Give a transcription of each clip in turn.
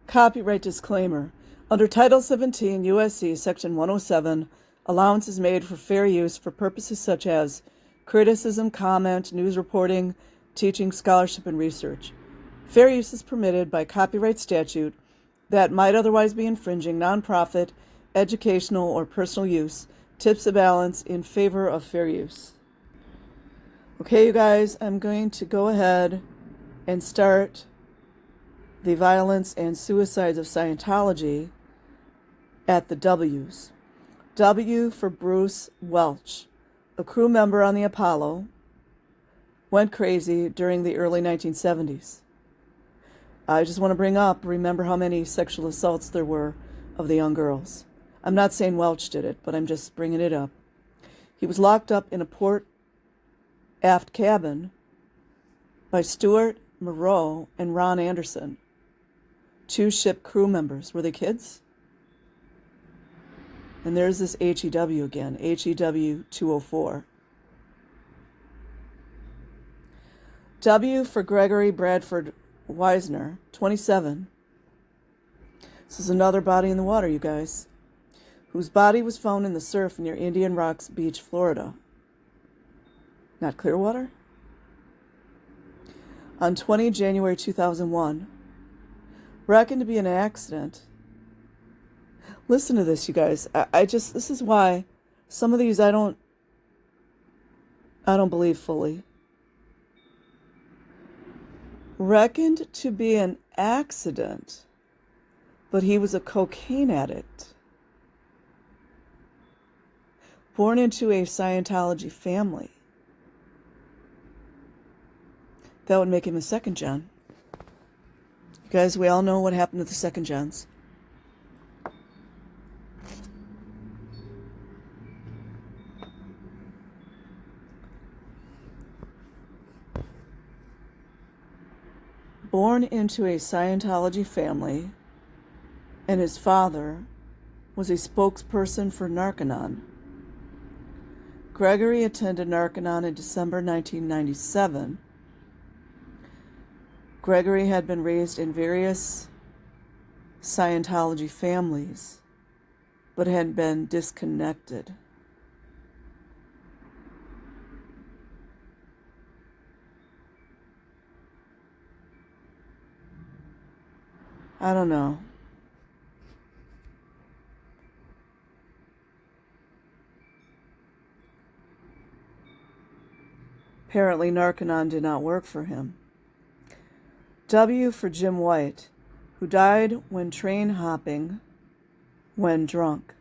Copyright disclaimer. Under Title 17 U.S.C. Section 107, allowance is made for fair use for purposes such as criticism, comment, news reporting, teaching, scholarship, and research. Fair use is permitted by copyright statute that might otherwise be infringing nonprofit, educational, or personal use. Tips the balance in favor of fair use. Okay, you guys, I'm going to go ahead and start the violence and suicides of Scientology at the W's. W for Bruce Welch, a crew member on the Apollo, went crazy during the early 1970s. I just want to bring up, remember how many sexual assaults there were of the young girls. I'm not saying Welch did it, but I'm just bringing it up. He was locked up in a port aft cabin by Stuart Moreau and Ron Anderson, two ship crew members. Were they kids? And there's this HEW again, HEW 204. W for Gregory Bradford Wisner, 27. This is another body in the water, you guys, whose body was found in the surf near Indian Rocks Beach, Florida. Not Clearwater? On 20 January 2001. Reckoned to be an accident. Listen to this, you guys. This is why some of these I don't believe fully. Reckoned to be an accident, but he was a cocaine addict. Born into a Scientology family. That would make him a second gen. You guys, we all know what happened to the second gens. Born into a Scientology family, and his father was a spokesperson for Narconon. Gregory attended Narconon in December 1997. Gregory had been raised in various Scientology families, but had been disconnected. I don't know. Apparently, Narconon did not work for him. W for Jim White, who died when train hopping when drunk.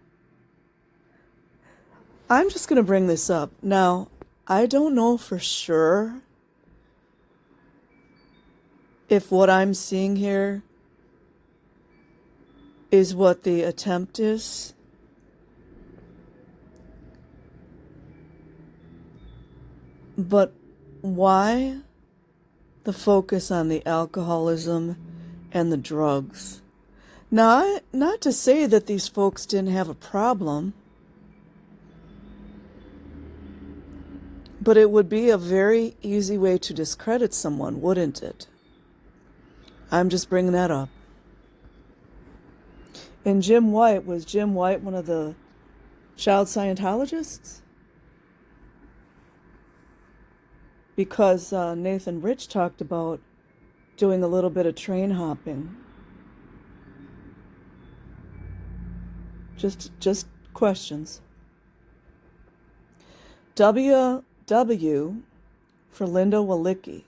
I'm just going to bring this up. Now, I don't know for sure if what I'm seeing here is what the attempt is. But why the focus on the alcoholism and the drugs? Now, not to say that these folks didn't have a problem, but it would be a very easy way to discredit someone, wouldn't it? I'm just bringing that up. And was Jim White one of the child Scientologists? Because Nathan Rich talked about doing a little bit of train hopping. Just questions. W for Linda Walicki.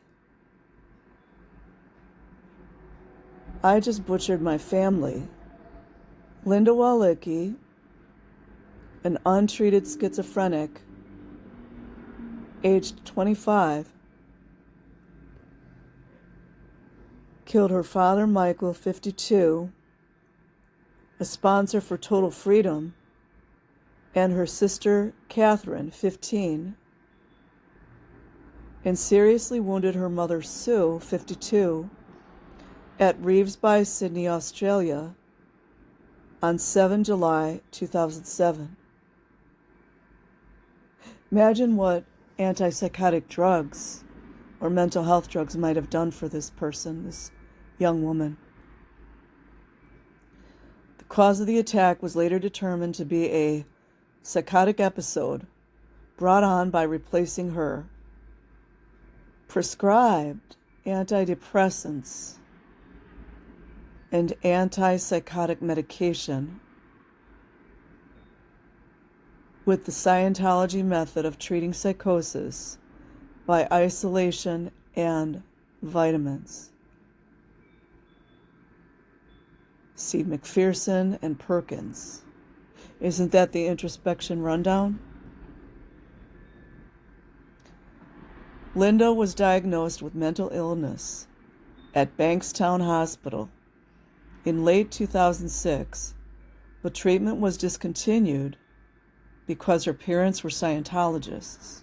I just butchered my family. Linda Walicki, an untreated schizophrenic, aged 25, killed her father, Michael, 52, a sponsor for Total Freedom, and her sister, Catherine, 15, and seriously wounded her mother, Sue, 52, at Reeves by Sydney, Australia, on 7 July 2007. Imagine what antipsychotic drugs or mental health drugs might have done for this person, this young woman. Cause of the attack was later determined to be a psychotic episode brought on by replacing her prescribed antidepressants and antipsychotic medication with the Scientology method of treating psychosis by isolation and vitamins. See McPherson and Perkins. Isn't that the introspection rundown? Linda was diagnosed with mental illness at Bankstown Hospital in late 2006, but treatment was discontinued because her parents were Scientologists.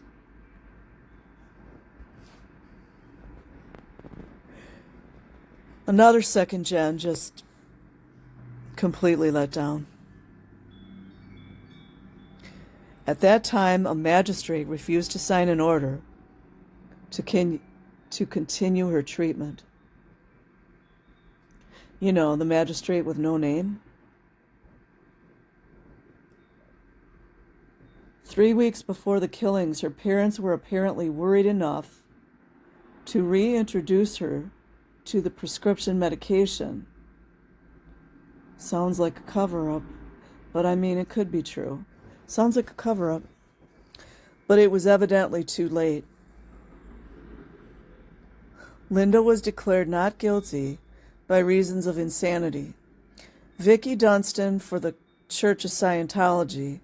Another second gen just completely let down. At that time, a magistrate refused to sign an order to continue her treatment. You know, the magistrate with no name. 3 weeks before the killings, her parents were apparently worried enough to reintroduce her to the prescription medication. Sounds like a cover-up, but I mean, it could be true. Sounds like a cover-up, but it was evidently too late. Linda was declared not guilty by reasons of insanity. Vicki Dunstan for the Church of Scientology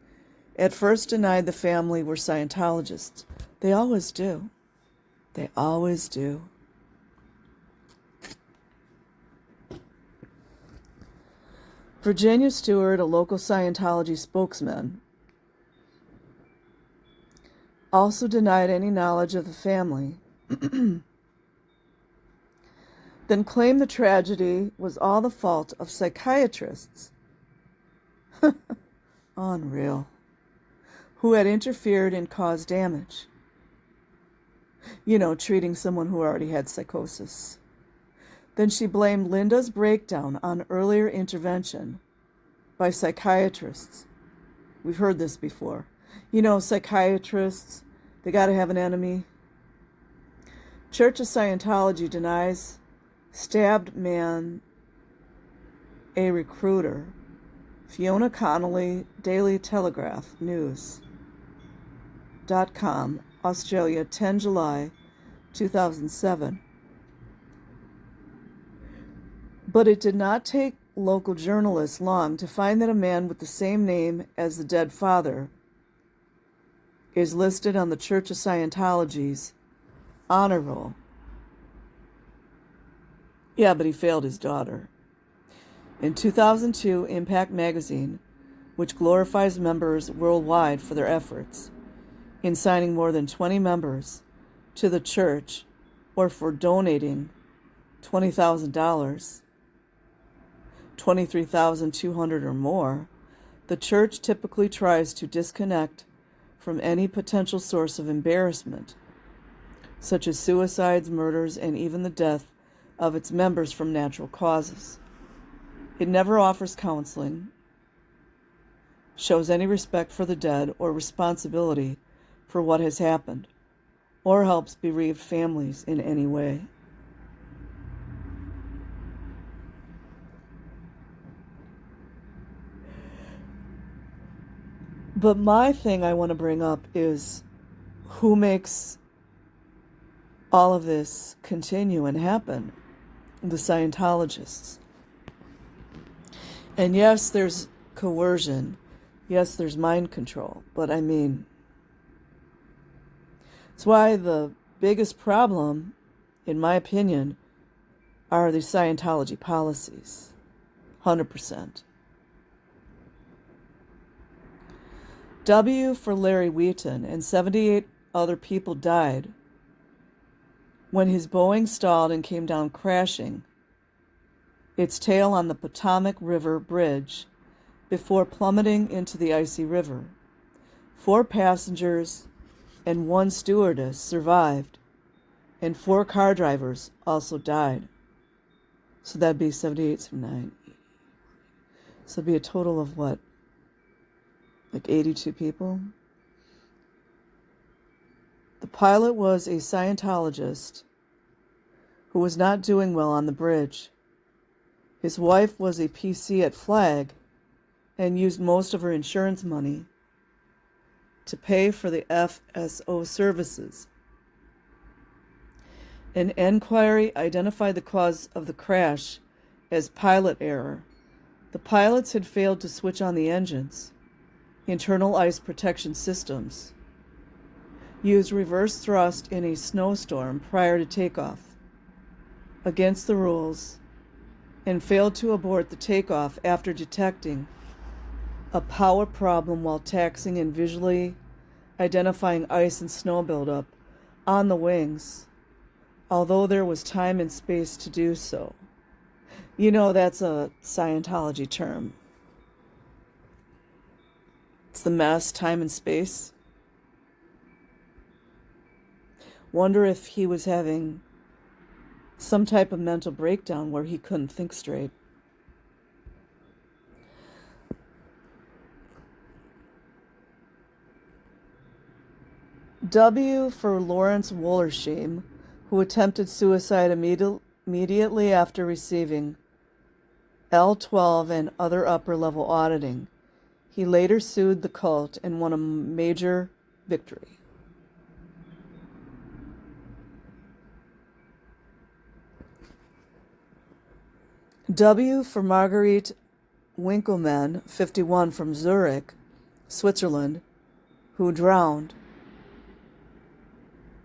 at first denied the family were Scientologists. They always do. They always do. Virginia Stewart, a local Scientology spokesman, also denied any knowledge of the family, then claimed the tragedy was all the fault of psychiatrists. Unreal. Who had interfered and caused damage. You know, treating someone who already had psychosis. Then she blamed Linda's breakdown on earlier intervention by psychiatrists. We've heard this before. You know, psychiatrists, they got to have an enemy. Church of Scientology denies stabbed man a recruiter. Fiona Connolly, Daily Telegraph News.com, Australia, 10 July 2007. But it did not take local journalists long to find that a man with the same name as the dead father is listed on the Church of Scientology's honor roll. Yeah, but he failed his daughter. In 2002, Impact magazine, which glorifies members worldwide for their efforts in signing more than 20 members to the church or for donating $20,000, $23,200 or more, the church typically tries to disconnect from any potential source of embarrassment, such as suicides, murders, and even the death of its members from natural causes. It never offers counseling, shows any respect for the dead or responsibility for what has happened, or helps bereaved families in any way. But my thing I want to bring up is who makes all of this continue and happen? The Scientologists. And yes, there's coercion. Yes, there's mind control. But I mean, it's why the biggest problem, in my opinion, are the Scientology policies. 100%. W for Larry Wheaton and 78 other people died when his Boeing stalled and came down crashing its tail on the Potomac River Bridge before plummeting into the icy river. 4 passengers and 1 stewardess survived, and 4 car drivers also died. So that'd be 78, 79, So it'd be a total of what? Like 82 people? The pilot was a Scientologist who was not doing well on the bridge. His wife was a PC at Flag and used most of her insurance money to pay for the FSO services. An inquiry identified the cause of the crash as pilot error. The pilots had failed to switch on the engines, internal ice protection systems, used reverse thrust in a snowstorm prior to takeoff, against the rules, and failed to abort the takeoff after detecting a power problem while taxiing and visually identifying ice and snow buildup on the wings, although there was time and space to do so. You know, that's a Scientology term. It's the mess, time and space. Wonder if he was having some type of mental breakdown where he couldn't think straight. W for Lawrence Wollersheim, who attempted suicide immediately after receiving L12 and other upper-level auditing. He later sued the cult and won a major victory. W for Marguerite Winkelmann, 51, from Zurich, Switzerland, who drowned.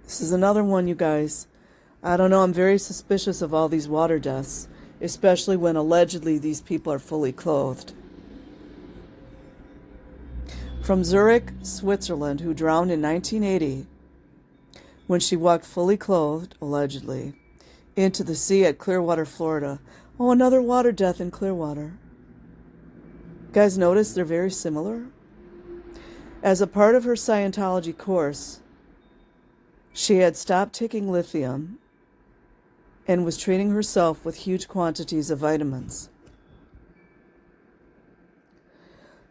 This is another one, you guys. I don't know, I'm very suspicious of all these water deaths, especially when allegedly these people are fully clothed. From Zurich, Switzerland, who drowned in 1980 when she walked fully clothed, allegedly, into the sea at Clearwater, Florida. Oh, another water death in Clearwater. Guys, notice they're very similar? As a part of her Scientology course, she had stopped taking lithium and was treating herself with huge quantities of vitamins.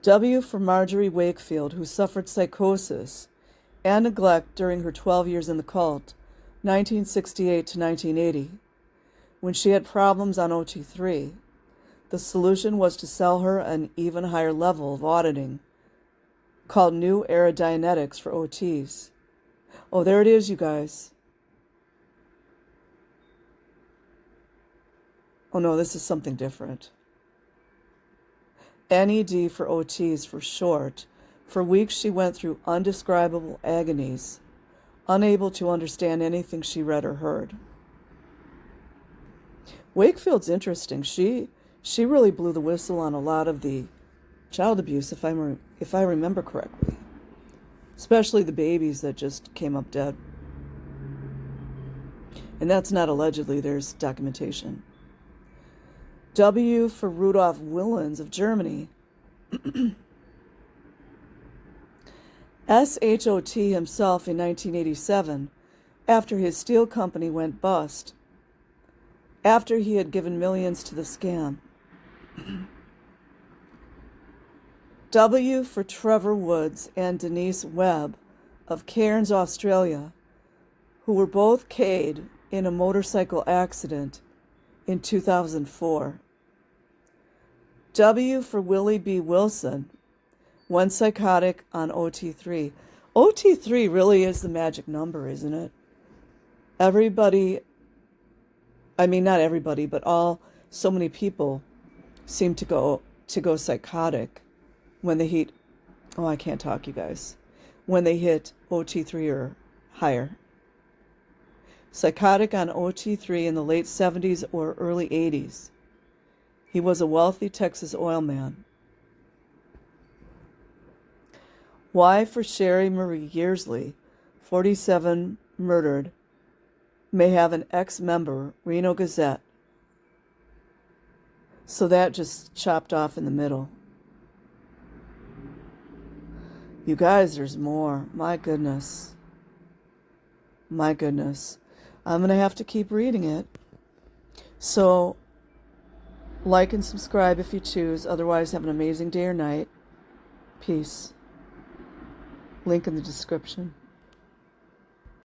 W for Marjorie Wakefield, who suffered psychosis and neglect during her 12 years in the cult, 1968 to 1980. When she had problems on OT3, the solution was to sell her an even higher level of auditing, called New Era Dianetics for OTs. Oh, there it is, you guys. Oh no, this is something different. NED for OTs for short. For weeks she went through undescribable agonies, unable to understand anything she read or heard. Wakefield's interesting. She really blew the whistle on a lot of the child abuse, if I remember correctly. Especially the babies that just came up dead. And that's not allegedly, there's documentation. W for Rudolf Willens of Germany. SHOT himself in 1987, after his steel company went bust, after he had given millions to the scam. W for Trevor Woods and Denise Webb of Cairns, Australia, who were both killed in a motorcycle accident in 2004. W for Willie B. Wilson, one psychotic on OT3. OT3 really is the magic number, isn't it? Everybody, I mean not everybody, but so many people seem to go psychotic when they hit, oh, I can't talk, you guys, when they hit OT3 or higher. Psychotic on OT3 in the late 70s or early 80s. He was a wealthy Texas oil man. Y for Sherry Marie Yearsley, 47, murdered, may have an ex-member, Reno Gazette. So that just chopped off in the middle. You guys, there's more. My goodness. My goodness. I'm going to have to keep reading it. So, Like and subscribe if you choose. Otherwise, have an amazing day or night. Peace. Link in the description.